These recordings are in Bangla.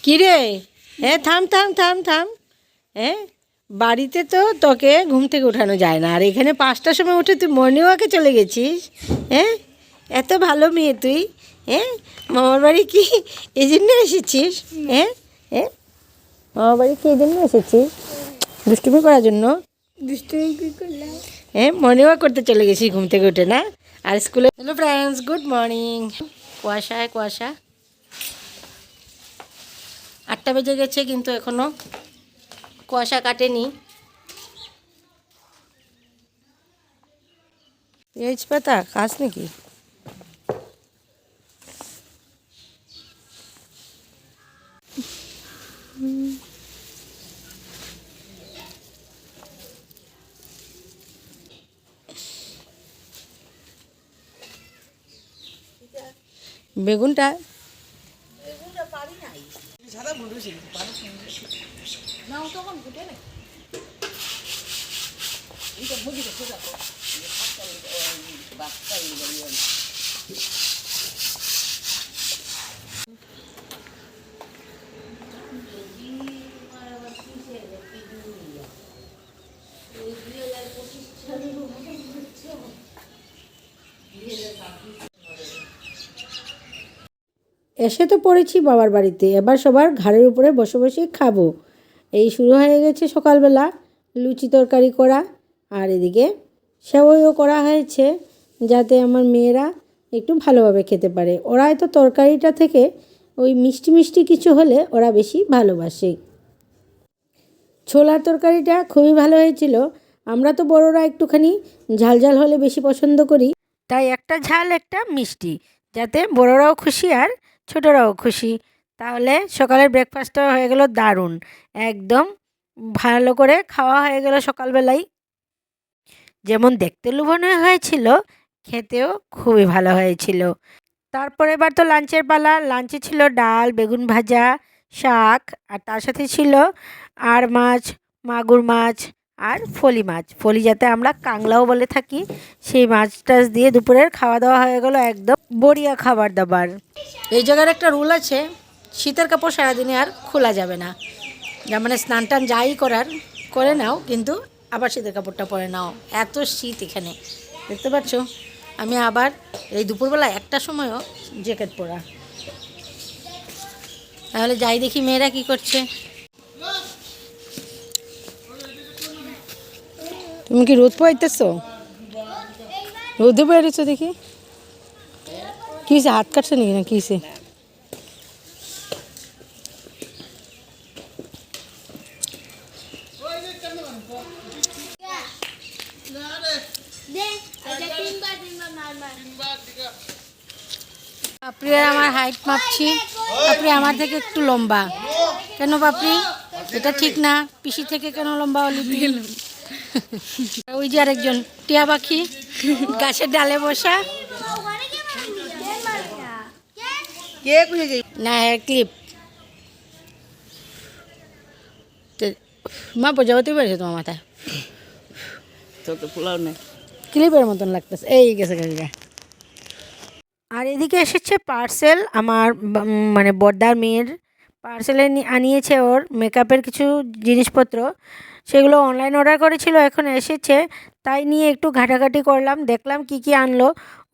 কিরে, হ্যাঁ থাম থাম থাম থাম। হ্যাঁ, বাড়িতে তো তোকে ঘুম থেকে উঠানো যায় না, আর এখানে 5টার সময় উঠে তুই মর্নিং ওয়াকে চলে গেছিস। হ্যাঁ, এত ভালো মেয়ে তুই। হ্যাঁ, মামার বাড়ি কি এই জন্য এসেছিস? হ্যাঁ হ্যাঁ, মামার বাড়ি কি এই জন্য এসেছিস? দুষ্টুমি করার জন্য? হ্যাঁ, মর্নিং ওয়াক করতে চলে গেছিস ঘুম থেকে উঠে না? আর স্কুলে হ্যালো ফ্রেন্ডস, গুড মর্নিং। কুয়াশায় কুয়াশা, 8টা বেজে গেছে কিন্তু এখনও কুয়াশা কাটেনি। পেঁয়াজ পাতা খাস নাকি? বেগুনটা এসে তো পড়েছি বাবার বাড়িতে, এবার সবার ঘাড়ের উপরে বসে বসে খাবো। এই শুরু হয়ে গেছে সকালবেলা লুচি তরকারি করা, আর এদিকে সেবইও করা হয়েছে যাতে আমার মেয়েরা একটু ভালোভাবে খেতে পারে। ওরা হয়তো তরকারিটা থেকে ওই মিষ্টি মিষ্টি কিছু হলে ওরা বেশি ভালোবাসে। ছোলার তরকারিটা খুবই ভালো হয়েছিল। আমরা তো বড়রা একটুখানি ঝাল ঝাল হলে বেশি পছন্দ করি, তাই একটা ঝাল একটা মিষ্টি, যাতে বড়রাও খুশি আর ছোটরাও খুশি। তাহলে সকালের ব্রেকফাস্টটা হয়ে গেল দারুণ, একদম ভালো করে খাওয়া হয়ে গেল সকালবেলায়। যেমন দেখতে লোভনীয় হয়েছিল, খেতেও খুবই ভালো হয়েছিল। তারপরে এবার তো লাঞ্চের পালা। লাঞ্চে ছিল ডাল, বেগুন ভাজা, শাক, আর তার সাথে ছিল আর মাছ, মাগুর মাছ আর ফলি মাছ। ফলি যাতে আমরা কাংলাও বলে থাকি, সেই মাছ টাছ দিয়ে দুপুরের খাওয়া দাওয়া হয়ে গেল একদম বড়িয়া খাবার দাবার। এই জায়গার একটা রুল আছে, শীতের কাপড় সারাদিনে আর খোলা যাবে না। যা মানে স্নান টান যাই করার করে নাও, কিন্তু আবার শীতের কাপড়টা পরে নাও, এত শীত এখানে। দেখতে পাচ্ছ, আমি আবার এই দুপুরবেলা 1টার সময়ও জ্যাকেট পরা। তাহলে যাই দেখি মেয়েরা কি করছে। তুমি কি রোদ পাইতেছো? রোদে বেরিয়েছো দেখি। কী হয়েছে, হাত কাটছে নাকি না কী হয়েছে? পাপড়ি আর আমার হাইট মাপছি। পাপড়ি আমার থেকে একটু লম্বা। কেন পাপড়ি? এটা ঠিক না। পিসি থেকে কেন লম্বা হলি? ওই যে আরেকজন টিয়া পাখি গাছের ডালে বসা। না, হেয়ার ক্লিপ। মা প্রজাপতি বেড়েছে তোমার মাথায়, ক্লিপের মতন লাগতেছে। এই গেছে গাড়িটা। আর এদিকে এসেছে পার্সেল। আমার মানে বড়দার মেয়ের পার্সেলে আনিয়েছে ওর মেকআপের কিছু জিনিসপত্র। সেগুলো অনলাইন অর্ডার করেছিল, এখন এসেছে। তাই নিয়ে একটু ঘাটাঘাটি করলাম, দেখলাম কি কি আনলো।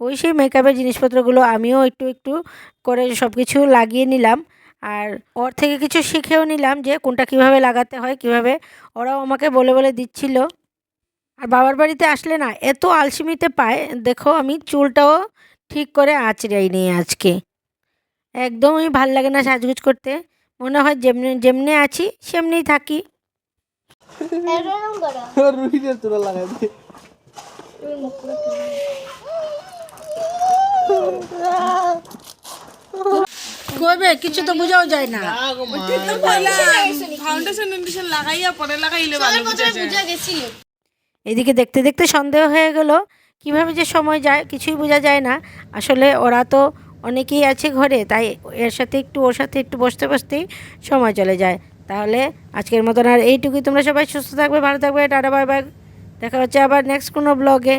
ওই সেই মেকআপের জিনিসপত্রগুলো আমিও একটু একটু করে সব কিছু লাগিয়ে নিলাম, আর ওর থেকে কিছু শিখেও নিলাম যে কোনটা কিভাবে লাগাতে হয়, কিভাবে। ওরাও আমাকে বলে বলে দিচ্ছিল। আর বাবার বাড়িতে আসলে না এত আলসেমিতে পায়। দেখো, আমি চুলটাও ঠিক করে আঁচড়াই নিই আজকে। একদমই ভাল লাগে না সাজগুজ করতে, মনে হয় যেমনি যেমনি আছি সেমনিই থাকি। কইবে কিছু তো বোঝাও যায় না। এদিকে দেখতে দেখতে সন্দেহ হয়ে গেল, কিভাবে যে সময় যায় কিছুই বোঝা যায় না। আসলে ওরা তো অনেকেই আছে ঘরে, তাই এর সাথে একটু ওর সাথে একটু বসতে বসতেই সময় চলে যায়। তাহলে আজকের মতন আর এইটুকুই। তোমরা সবাই সুস্থ থাকবে, ভালো থাকবে, টাটা বাই বাই। দেখা হচ্ছে আবার নেক্সট কোনো ব্লগে।